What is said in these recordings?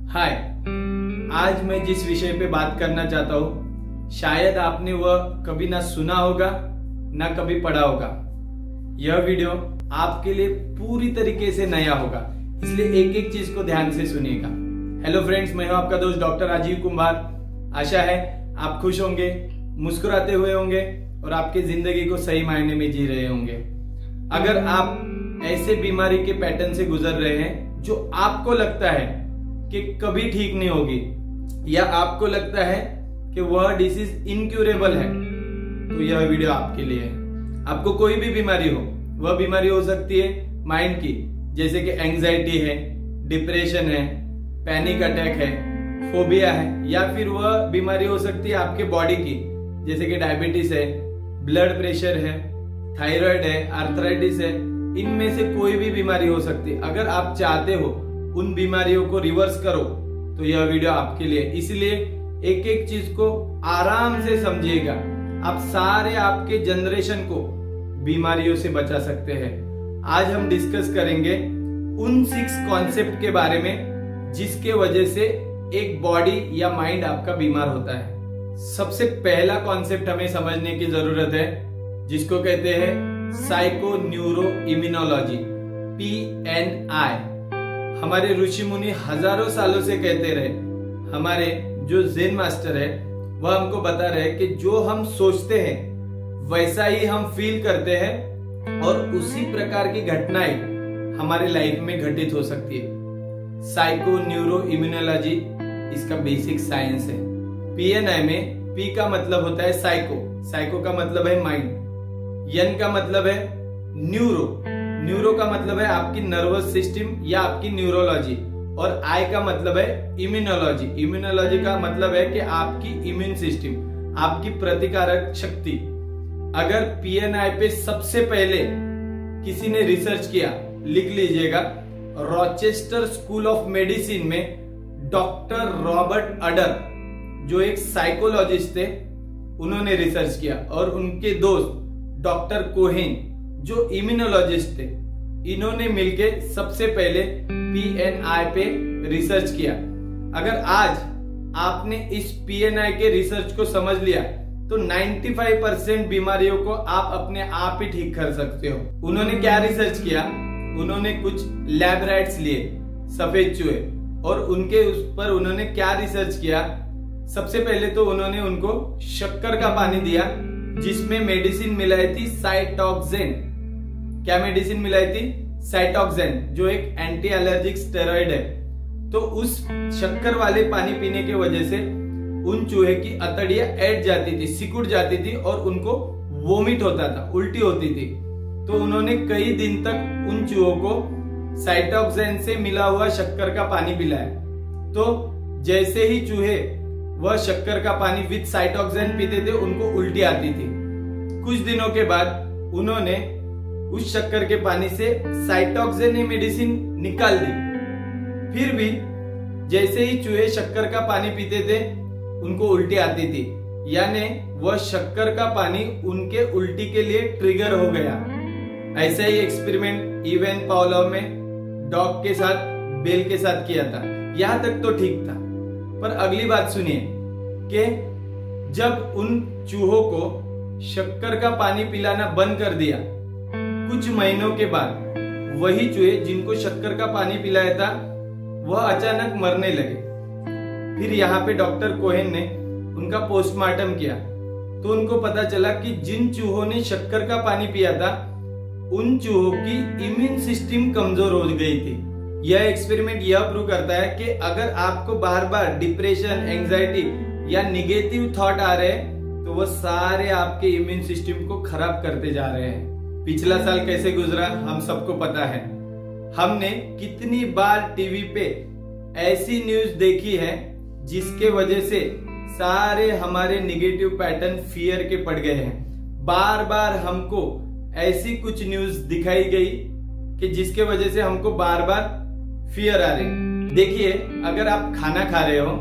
हाय, आज मैं जिस विषय पे बात करना चाहता हूँ शायद आपने वह कभी ना सुना होगा ना कभी पढ़ा होगा। यह वीडियो आपके लिए पूरी तरीके से नया होगा, इसलिए एक एक चीज को ध्यान से सुनिएगा। हेलो फ्रेंड्स, मैं हूं आपका दोस्त डॉक्टर राजीव कुमार। आशा है आप खुश होंगे, मुस्कुराते हुए होंगे और आपकी जिंदगी को सही मायने में जी रहे होंगे। अगर आप ऐसे बीमारी के पैटर्न से गुजर रहे हैं जो आपको लगता है कि कभी ठीक नहीं होगी या आपको लगता है कि वह डिसीज इनक्यूरेबल है, तो यह वीडियो आपके लिए है। आपको कोई भी बीमारी हो, वह बीमारी हो सकती है माइंड की, जैसे कि एंजाइटी है, डिप्रेशन है, पैनिक अटैक है, फोबिया है, या फिर वह बीमारी हो सकती है आपके बॉडी की, जैसे कि डायबिटीज है, ब्लड प्रेशर है, थायराइड है, आर्थराइटिस है। इनमें से कोई भी बीमारी हो सकती है। अगर आप चाहते हो उन बीमारियों को रिवर्स करो तो यह वीडियो आपके लिए। इसलिए एक एक चीज को आराम से समझिएगा। आप सारे आपके जनरेशन को बीमारियों से बचा सकते हैं। आज हम डिस्कस करेंगे उन 6 कॉन्सेप्ट के बारे में जिसके वजह से एक बॉडी या माइंड आपका बीमार होता है। सबसे पहला कॉन्सेप्ट हमें समझने की जरूरत है, जिसको कहते हैं साइको न्यूरो इम्यूनोलॉजी, PNI। हमारे ऋषि मुनि हजारों सालों से कहते रहे। हमारे जो ज़ेन मास्टर है वह हमको बता रहे कि जो हम सोचते हैं वैसा ही हम फील करते हैं और उसी प्रकार की घटनाएं हमारे लाइफ में घटित हो सकती है। साइको न्यूरो इम्यूनोलॉजी इसका बेसिक साइंस है। PNI में P का मतलब होता है साइको का मतलब है माइंड, N का मतलब है न्यूरो का मतलब है आपकी नर्वस सिस्टम या आपकी न्यूरोलॉजी, और I का मतलब है इम्यूनोलॉजी का मतलब है कि आपकी इम्यून सिस्टम, आपकी प्रतिकारक शक्ति। अगर PNI पे सबसे पहले किसी ने रिसर्च किया, लिख लीजिएगा, रॉचेस्टर स्कूल ऑफ मेडिसिन में डॉक्टर रॉबर्ट अडर, जो एक साइकोलॉजिस्ट थे, उन्होंने रिसर्च किया, और उनके दोस्त डॉक्टर कोहेन जो इम्यूनोलॉजिस्ट थे, इन्होंने मिलके सबसे पहले PNI पे रिसर्च किया। अगर आज आपने इस PNI के रिसर्च को समझ लिया तो 95% बीमारियों को आप अपने आप ही ठीक कर सकते हो। उन्होंने क्या रिसर्च किया? उन्होंने कुछ लैब रैट्स लिए, सफेद चूहे, और उनके उस पर उन्होंने क्या रिसर्च किया? सबसे पहले तो उन्होंने उनको शक्कर का पानी दिया जिसमें मेडिसिन मिलाई थी साइटोक्सेन। क्या मेडिसिन मिलाई थी? साइटोक्सेन, जो एक एंटी एलर्जिक स्टेरॉइड है। तो उस शक्कर वाले पानी पीने की वजह से उन चूहे की अतड़ियां ऐठ जाती थी, सिकुड़ जाती थी, और उनको वोमिट होता था, उल्टी होती थी। तो उन्होंने कई दिन तक उन चूहों को साइटोक्सेन से मिला हुआ शक्कर का पानी पिलाया। तो जैसे ही चूहे वह शक्कर का पानी विद साइटोक्सेन पीते थे, उनको उल्टी आती थी। कुछ दिनों के बाद उन्होंने उस शक्कर के पानी से साइटोक्सेन मेडिसिन निकाल दी। फिर भी जैसे ही चूहे शक्कर का पानी पीते थे, उनको उल्टी आती थी, यानी वह शक्कर का पानी उनके उल्टी के लिए ट्रिगर हो गया। ऐसा ही एक्सपेरिमेंट इवन पावलोव में डॉग के साथ, बेल के साथ किया था। यहां तक तो ठीक था, पर अगली बात सुनिए कि जब उन चूहों को शक्कर का पानी पिलाना बंद कर दिया, कुछ महीनों के बाद वही चूहे जिनको शक्कर का पानी पिलाया था वह अचानक मरने लगे। फिर यहाँ पे डॉक्टर कोहेन ने उनका पोस्टमार्टम किया तो उनको पता चला कि जिन चूहों ने शक्कर का पानी पिया था उन चूहों की इम्यून सिस्टम कमजोर हो गई थी। यह एक्सपेरिमेंट यह प्रूव करता है कि अगर आपको बार बार डिप्रेशन, एंजाइटी या निगेटिव थॉट आ रहे हैं तो वह सारे आपके इम्यून सिस्टम को खराब करते जा रहे हैं। पिछला साल कैसे गुजरा हम सबको पता है। हमने कितनी बार टीवी पे ऐसी न्यूज देखी है जिसके वजह से सारे हमारे निगेटिव पैटर्न फियर के पड़ गए हैं। बार बार हमको ऐसी कुछ न्यूज दिखाई गई कि जिसके वजह से हमको बार बार फियर आ रही। देखिए, अगर आप खाना खा रहे हो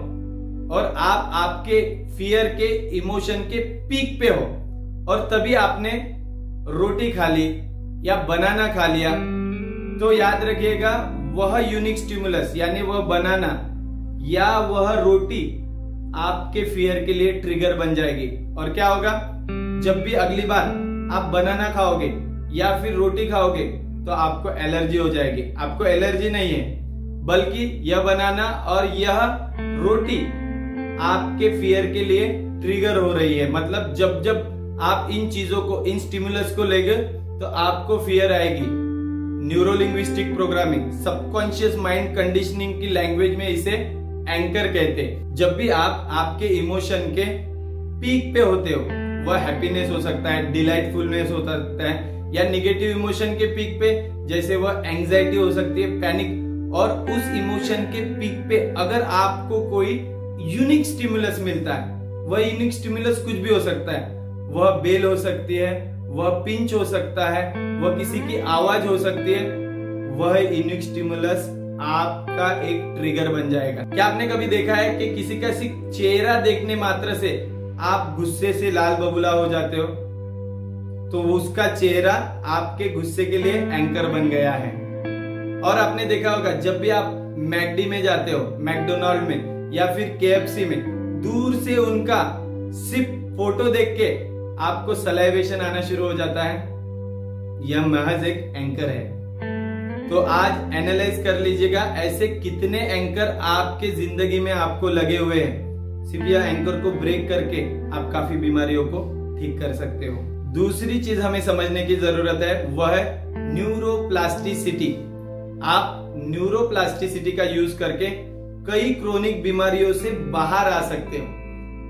और आप आपके फियर के इमोशन के पीक पे हो और तभी आपने रोटी खा ली या बनाना खा लिया, तो याद रखिएगा वह यूनिक स्टिमुलस यानी वह बनाना या वह रोटी आपके फियर के लिए ट्रिगर बन जाएगी। और क्या होगा, जब भी अगली बार आप बनाना खाओगे या फिर रोटी खाओगे तो आपको एलर्जी हो जाएगी। आपको एलर्जी नहीं है, बल्कि यह बनाना और यह रोटी आपके फियर के लिए ट्रिगर हो रही है। मतलब जब जब आप इन चीजों को, इन स्टिमुलस को लेंगे तो आपको फियर आएगी। Neurolinguistic programming, subconscious mind conditioning की लैंग्वेज में इसे एंकर कहते हैं। जब भी आप आपके इमोशन के पीक पे होते हो, वह हैप्पीनेस हो सकता है, डिलाइटफुलनेस हो सकता है, या निगेटिव इमोशन के पीक पे जैसे वह एंजाइटी हो सकती है, पैनिक, और उस इमोशन के पीक पे अगर आपको कोई यूनिक स्टिमुलस मिलता है, वह यूनिक स्टिमुलस कुछ भी हो सकता है, वह बेल हो सकती है, वह पिंच हो सकता है, वह किसी की आवाज हो सकती है, वह यूनिक स्टिमुलस आपका एक ट्रिगर बन जाएगा। क्या आपने कभी देखा है कि किसी का सिर्फ चेहरा देखने मात्र से आप गुस्से से लाल बबूला हो जाते हो, तो उसका चेहरा आपके गुस्से के लिए एंकर बन गया है। और आपने देखा होगा जब भी आप मैकडी में जाते हो, मैकडोनाल्ड में या फिर केएफसी में, दूर से उनका सिर्फ फोटो देख के आपको सलाइवेशन आना शुरू हो जाता है। यह महज एक एंकर है। तो आज एनालाइज कर लीजिएगा ऐसे कितने एंकर आपके जिंदगी में आपको लगे हुए हैं। सिर्फ यह एंकर को ब्रेक करके आप काफी बीमारियों को ठीक कर सकते हो। दूसरी चीज हमें समझने की जरूरत है, वह है न्यूरोप्लास्टिसिटी। आप न्यूरोप्लास्टिसिटी का यूज करके कई क्रोनिक बीमारियों से बाहर आ सकते हो।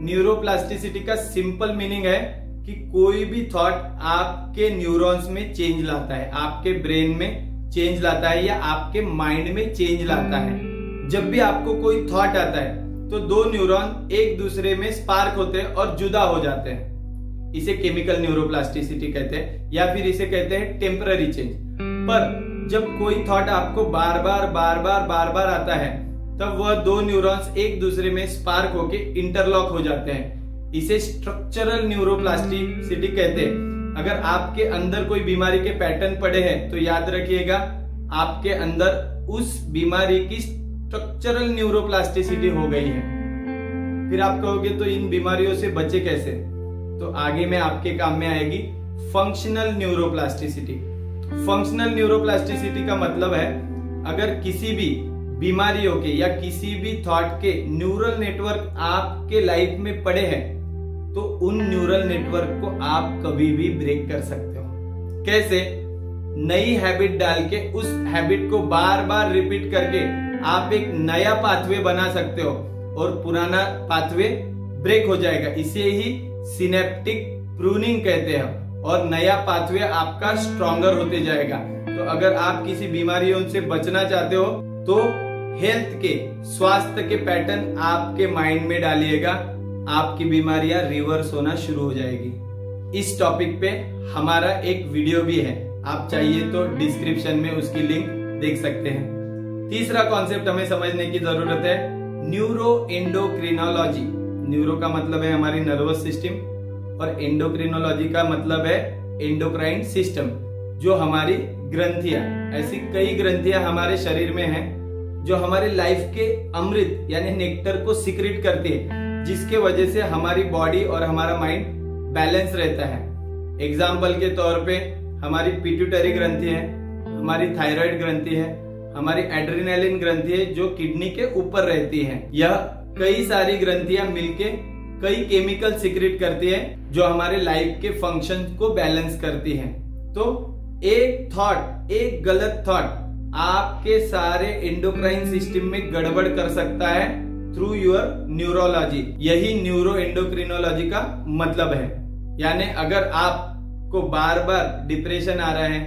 न्यूरोप्लास्टिसिटी का सिंपल मीनिंग है कि कोई भी थॉट आपके न्यूरॉन्स में चेंज लाता है, आपके ब्रेन में चेंज लाता है, या आपके माइंड में चेंज लाता है। जब भी आपको कोई थॉट आता है तो दो न्यूरॉन एक दूसरे में स्पार्क होते हैं और जुदा हो जाते हैं। इसे केमिकल न्यूरोप्लास्टिसिटी कहते हैं, या फिर इसे कहते हैं टेम्पररी चेंज। पर जब कोई थॉट आपको बार बार आता है, तब वह दो न्यूरॉन्स एक दूसरे में स्पार्क होके इंटरलॉक हो जाते हैं। इसे स्ट्रक्चरल न्यूरोप्लास्टिसिटी कहते हैं। अगर आपके अंदर कोई बीमारी के पैटर्न पड़े हैं तो याद रखिएगा आपके अंदर उस बीमारी की स्ट्रक्चरल न्यूरोप्लास्टिसिटी हो गई है। फिर आप कहोगे तो इन बीमारियों से बचे कैसे, तो आगे में आपके काम में आएगी फंक्शनल न्यूरोप्लास्टिसिटी। फंक्शनल न्यूरोप्लास्टिसिटी का मतलब है अगर किसी भी बीमारियों के या किसी भी थॉट के न्यूरल नेटवर्क आपके लाइफ में पड़े हैं, तो उन न्यूरल नेटवर्क को आप कभी भी ब्रेक कर सकते हो। कैसे? नई हैबिट डाल के उस हैबिट को बार बार रिपीट करके आप एक नया पाथवे बना सकते हो और पुराना पाथवे ब्रेक हो जाएगा। इसे ही सिनेप्टिक प्रूनिंग कहते हैं, और नया पाथवे आपका स्ट्रॉन्गर होते जाएगा। तो अगर आप किसी बीमारियों से बचना चाहते हो तो हेल्थ के, स्वास्थ्य के पैटर्न आपके माइंड में डालिएगा, आपकी बीमारियां रिवर्स होना शुरू हो जाएगी। इस टॉपिक पे हमारा एक वीडियो भी है, आप चाहिए तो डिस्क्रिप्शन में उसकी लिंक देख सकते हैं। तीसरा कॉन्सेप्ट हमें समझने की जरूरत है, न्यूरो एंडोक्रिनोलॉजी। न्यूरो का मतलब है हमारी नर्वस सिस्टम और एंडोक्रिनोलॉजी का मतलब है एंडोक्राइन सिस्टम, जो हमारी ग्रंथियां, ऐसी कई ग्रंथियां हमारे शरीर में हैं जो हमारे लाइफ के अमृत यानी नेक्टर को सीक्रेट करती है, जिसके वजह से हमारी बॉडी और हमारा माइंड बैलेंस रहता है। एग्जाम्पल के तौर पे हमारी पिट्यूटरी ग्रंथि है, हमारी थायराइड ग्रंथि है, हमारी एड्रेनालिन ग्रंथि है जो किडनी के ऊपर रहती है। यह कई सारी ग्रंथियां मिलके कई केमिकल सीक्रेट करती है जो हमारे लाइफ के फंक्शन को बैलेंस करती है। तो एक थॉट, एक गलत थॉट आपके सारे एंडोक्राइन सिस्टम में गड़बड़ कर सकता है थ्रू योर न्यूरोलॉजी। यही न्यूरो एंडोक्रिनोलॉजी का मतलब है। यानी अगर आपको बार बार डिप्रेशन आ रहा है,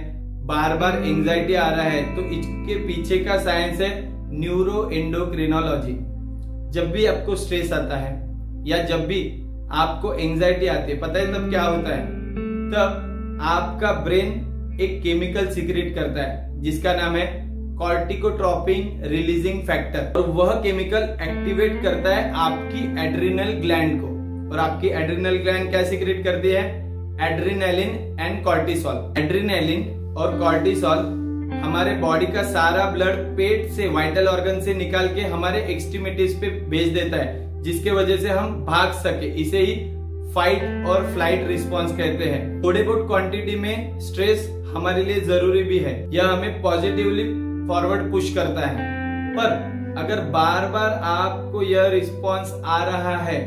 बार बार एंजाइटी आ रहा है, तो इसके पीछे का साइंस है न्यूरो एंडोक्रिनोलॉजी। जब भी आपको स्ट्रेस आता है या जब भी आपको एंजाइटी आती है, पता है तब क्या होता है? तब आपका ब्रेन एक केमिकल सीक्रेट करता है जिसका नाम है कॉर्टिकोट्रोपिन रिलीजिंग फैक्टर, और वह केमिकल एक्टिवेट करता है आपकी एड्रिनल ग्लैंड को। और आपकी एड्रिनल ग्लैंड क्या सीक्रेट करती है? Adrenaline and cortisol. एड्रेनालिन और कॉर्टिसोल हमारे बॉडी का सारा ब्लड पेट से, वाइटल ऑर्गन से निकाल के हमारे एक्सट्रीमिटीज पे भेज देता है, जिसके वजह से हम भाग सके। इसे ही फाइट और फ्लाइट रिस्पॉन्स कहते हैं। थोड़े बहुत क्वांटिटी में स्ट्रेस हमारे लिए जरूरी भी है, यह हमें पॉजिटिवली फॉरवर्ड पुश करता है। पर अगर बार बार आपको यह रिस्पॉन्स आ रहा है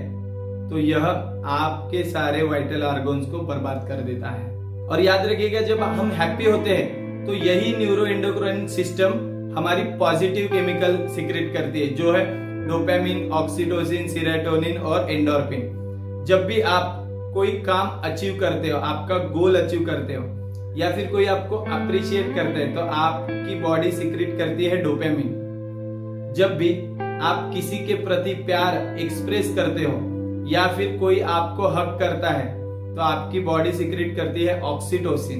तो यह आपके सारे वाइटल ऑर्गन्स को बर्बाद कर देता है। और याद रखिएगा, जब हम हैप्पी होते हैं तो यही न्यूरो एंडोक्राइन सिस्टम हमारी पॉजिटिव केमिकल सीक्रेट करती है, जो है डोपामिन, ऑक्सीटोसिन, सेरोटोनिन और एंडोर्फिन। जब भी आप कोई काम अचीव करते हो, आपका गोल अचीव करते हो, या फिर कोई आपको अप्रिशिएट करता है, तो आपकी बॉडी सीक्रेट करती है डोपामिन। जब भी आप किसी के प्रति प्यार एक्सप्रेस करते हो या फिर कोई आपको हक करता है तो आपकी बॉडी सीक्रेट करती है ऑक्सीटोसिन।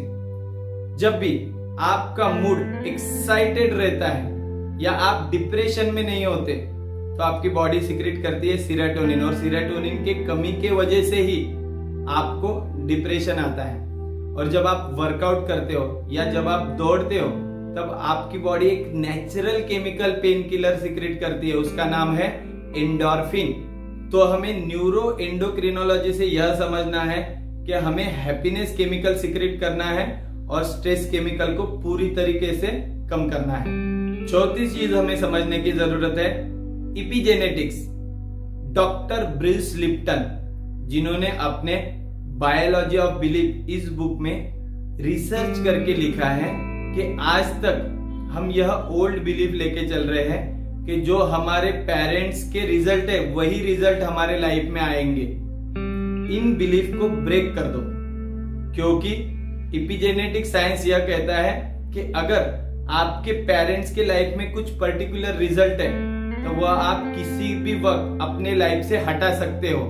जब भी आपका मूड एक्साइटेड रहता है या आप डिप्रेशन में नहीं होते तो आपकी बॉडी सीक्रेट करती है सेरोटोनिन, और सेरोटोनिन के कमी के वजह से ही आपको डिप्रेशन आता है। और जब आप वर्कआउट करते हो या जब आप दौड़ते हो तब आपकी बॉडी एक natural chemical pain killer secret करती है, उसका नाम है एंडोर्फिन। तो हमें न्यूरो एंडोक्रिनोलॉजी से यह समझना है कि हमें हैप्पीनेस केमिकल सीक्रेट करना है और स्ट्रेस केमिकल को पूरी तरीके से कम करना है। चौथी चीज हमें समझने की जरूरत है इपिजेनेटिक्स। डॉक्टर ब्रूस लिप्टन, जिन्होंने अपने बायोलॉजी ऑफ बिलीफ इस बुक में रिसर्च करके लिखा है कि आज तक हम यह ओल्ड बिलीफ लेके चल रहे हैं कि जो हमारे पेरेंट्स के रिजल्ट है वही रिजल्ट हमारे लाइफ में आएंगे। इन बिलीफ को ब्रेक कर दो, क्योंकि इपिजेनेटिक साइंस यह कहता है कि अगर आपके पेरेंट्स के लाइफ में कुछ पर्टिकुलर रिजल्ट है तो वह आप किसी भी वक्त अपने लाइफ से हटा सकते हो।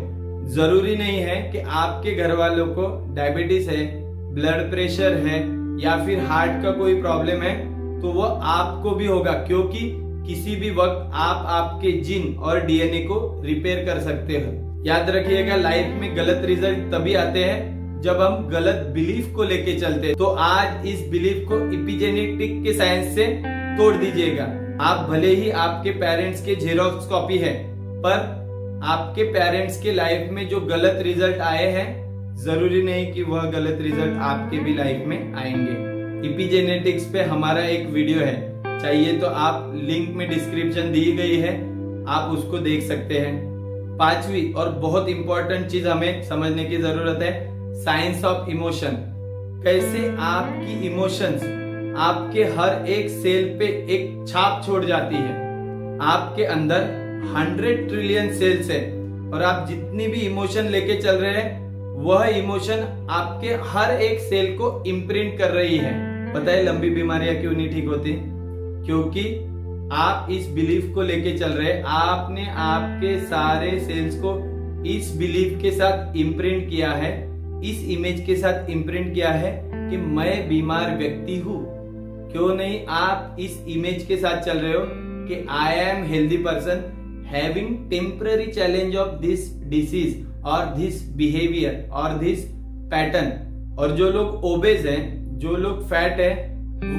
जरूरी नहीं है कि आपके घर वालों को डायबिटीज है, ब्लड प्रेशर है या फिर हार्ट का कोई प्रॉब्लम है तो वो आपको भी होगा, क्योंकि किसी भी वक्त आप आपके जीन और डीएनए को रिपेयर कर सकते हो। याद रखिएगा, लाइफ में गलत रिजल्ट तभी आते हैं जब हम गलत बिलीफ को लेके चलते हैं। तो आज इस बिलीफ को इपिजेनेटिक के साइंस से तोड़ दीजिएगा। आप भले ही आपके पेरेंट्स के जेरोक्स कॉपी है, पर आपके पेरेंट्स के लाइफ में जो गलत रिजल्ट आए हैं जरूरी नहीं कि वह गलत रिजल्ट आपके भी लाइफ में आएंगे। इपिजेनेटिक्स पे हमारा एक वीडियो है, चाहिए तो आप लिंक में डिस्क्रिप्शन दी गई है, आप उसको देख सकते हैं। पांचवी और बहुत इंपॉर्टेंट चीज हमें समझने की जरूरत है, साइंस ऑफ इमोशन। कैसे आपकी इमोशंस आपके हर एक सेल पे एक छाप छोड़ जाती है। आपके अंदर 100 ट्रिलियन सेल्स है और आप जितनी भी इमोशन लेके चल रहे हैं वह इमोशन आपके हर एक सेल को इम्प्रिंट कर रही है। पता है लंबी बीमारियां क्यों नहीं ठीक होती? क्योंकि आप इस बिलीफ को लेके चल रहे हैं। आपने आपके सारे सेल्स को इस बिलीफ के साथ इम्प्रिंट किया है, इस इमेज के साथ इम्प्रिंट किया है कि मैं बीमार व्यक्ति हूं। क्यों नहीं आप इस इमेज के साथ चल रहे हो कि I am healthy person having temporary challenge of this disease और दिस बिहेवियर और दिस पैटर्न। और जो लोग ओबेज हैं, जो लोग फैट है,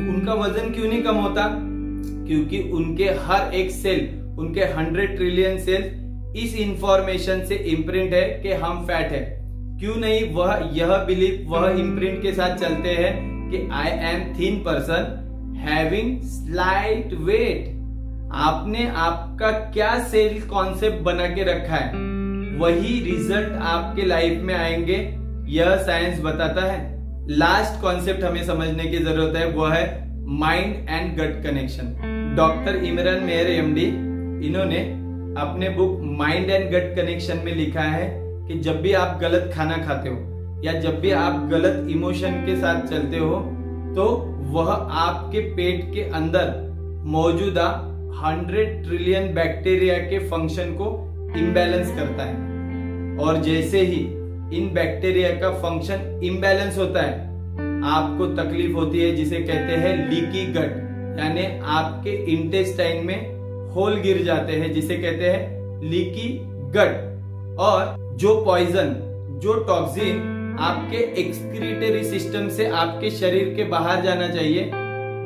उनका वजन क्यों नहीं कम होता? क्योंकि उनके हर एक सेल, उनके 100 ट्रिलियन सेल इस इंफॉर्मेशन से इम्प्रिंट है कि हम फैट है। क्यों नहीं वह यह बिलीफ वह इम्प्रिंट के साथ चलते हैं कि I am thin person having slight weight. आपने आपका क्या सेल कॉन्सेप्ट बना के रखा है, वही रिजल्ट आपके लाइफ में आएंगे, यह साइंस बताता है। लास्ट कॉन्सेप्ट हमें समझने की जरूरत है, वह है mind and gut connection. Doctor Imran Meher MD, इन्होंने अपने book mind and gut connection में लिखा है कि जब भी आप गलत खाना खाते हो या जब भी आप गलत इमोशन के साथ चलते हो तो वह आपके पेट के अंदर मौजूदा 100 ट्रिलियन बैक्टीरिया के फंक्शन को इम्बैलेंस करता है। और जैसे ही इन बैक्टीरिया का फंक्शन इम्बैलेंस होता है, आपको तकलीफ होती है, जिसे कहते हैं लीकी गट, यानी आपके इंटेस्टाइन में होल गिर जाते हैं, जिसे कहते हैं लीकी गट। और जो पॉइजन, जो टॉक्सिन आपके एक्सक्रीटरी सिस्टम से आपके शरीर के बाहर जाना चाहिए,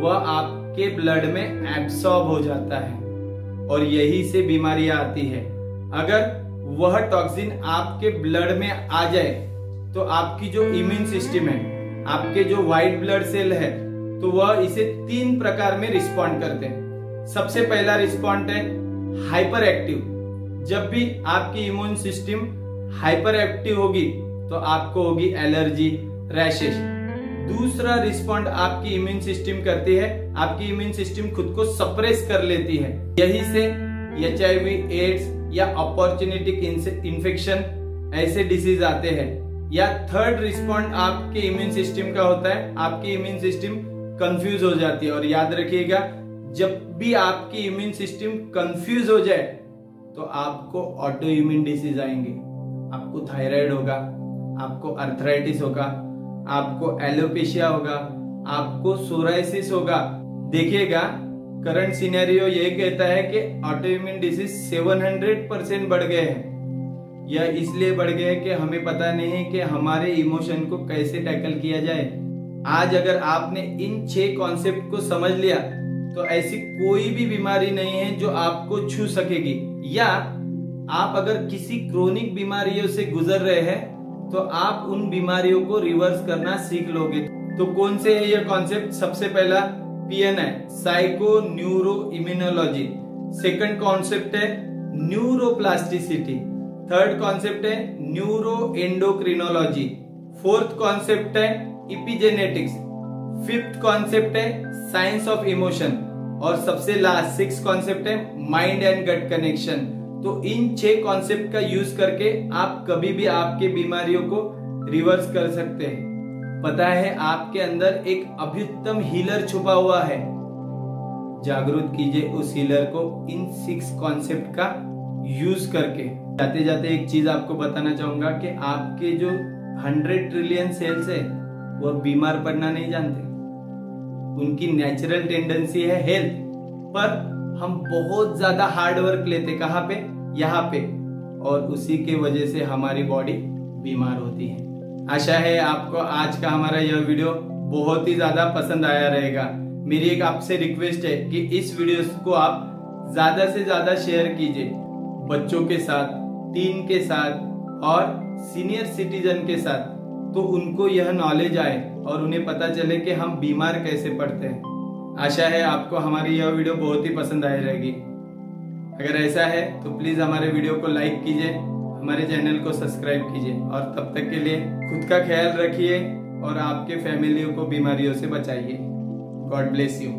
वह आप के ब्लड में एब्सॉर्ब हो जाता है और यही से बीमारियां आती है। अगर वह टॉक्सिन आपके ब्लड में आ जाए तो आपकी जो इम्यून सिस्टम है, आपके जो व्हाइट ब्लड सेल है, तो वह इसे 3 प्रकार में रिस्पॉन्ड करते हैं। सबसे पहला रिस्पॉन्ड है हाइपर एक्टिव। जब भी आपकी इम्यून सिस्टम हाइपर एक्टिव होगी तो आपको होगी एलर्जी, रैशेस। दूसरा रिस्पॉन्ड आपकी इम्यून सिस्टम करती है, आपकी इम्यून सिस्टम खुद को सप्रेस कर लेती है। यही से HIV, एड्स या अपॉर्चुनिटिक इन्फेक्शन ऐसे डिसीज आते हैं। या थर्ड रिस्पॉन्ड आपके इम्यून सिस्टम का होता है, आपकी इम्यून सिस्टम कंफ्यूज हो जाती है। और याद रखिएगा, जब भी आपकी इम्यून सिस्टम कंफ्यूज हो जाए तो आपको ऑटो इम्यून डिसीज आएंगे। आपको थायराइड होगा, आपको अर्थराइटिस होगा, आपको एलोपेशिया होगा, आपको सोराइसिस होगा। देखिएगा, करंट सिनेरियो ये कहता है कि ऑटो इम्यून डिसीज 700% बढ़ गए हैं। यह इसलिए बढ़ गए कि हमें पता नहीं है कि हमारे इमोशन को कैसे टैकल किया जाए। आज अगर आपने इन 6 कॉन्सेप्ट को समझ लिया तो ऐसी कोई भी बीमारी नहीं है जो आपको छू सकेगी। या आप अगर किसी क्रोनिक बीमारियों से गुजर रहे हैं तो आप उन बीमारियों को रिवर्स करना सीख लोगे। तो कौन से है ये कॉन्सेप्ट? सबसे पहला PN है, psycho neuro immunology. Second concept है न्यूरोप्लास्टिसिटी। थर्ड कॉन्सेप्ट है न्यूरो एंडोक्रिनोलॉजी। फोर्थ कॉन्सेप्ट है इपिजेनेटिक्स। फिफ्थ कॉन्सेप्ट है साइंस ऑफ इमोशन। और सबसे लास्ट 6th कॉन्सेप्ट है माइंड एंड गट कनेक्शन। तो इन 6 कॉन्सेप्ट का यूज करके आप कभी भी आपके बीमारियों को रिवर्स कर सकते हैं। पता है, आपके अंदर एक अभ्युत्तम हीलर छुपा हुआ है। जागरूक कीजिए उस हीलर को इन 6 कॉन्सेप्ट का यूज करके। जाते जाते एक चीज आपको बताना चाहूंगा कि आपके जो 100 ट्रिलियन सेल्स है वो बीमार पड़ना नहीं जानते। उनकी नेचुरल टेंडेंसी है हेल्थ, पर हम बहुत ज्यादा हार्ड वर्क लेते कहाँ पे? यहाँ पे, और उसी के वजह से हमारी बॉडी बीमार होती है। आशा है आपको आज का हमारा यह वीडियो बहुत ही ज्यादा पसंद आया रहेगा। मेरी एक आपसे रिक्वेस्ट है कि इस वीडियो को आप ज्यादा से ज्यादा शेयर कीजिए, बच्चों के साथ, टीन के साथ और सीनियर सिटीजन के साथ, तो उनको यह नॉलेज आए और उन्हें पता चले कि हम बीमार कैसे पड़ते हैं। आशा है आपको हमारी यह वीडियो बहुत ही पसंद आई रहेगी। अगर ऐसा है तो प्लीज हमारे वीडियो को लाइक कीजिए, हमारे चैनल को सब्सक्राइब कीजिए और तब तक के लिए खुद का ख्याल रखिए और आपके फैमिलियों को बीमारियों से बचाइए। God bless you.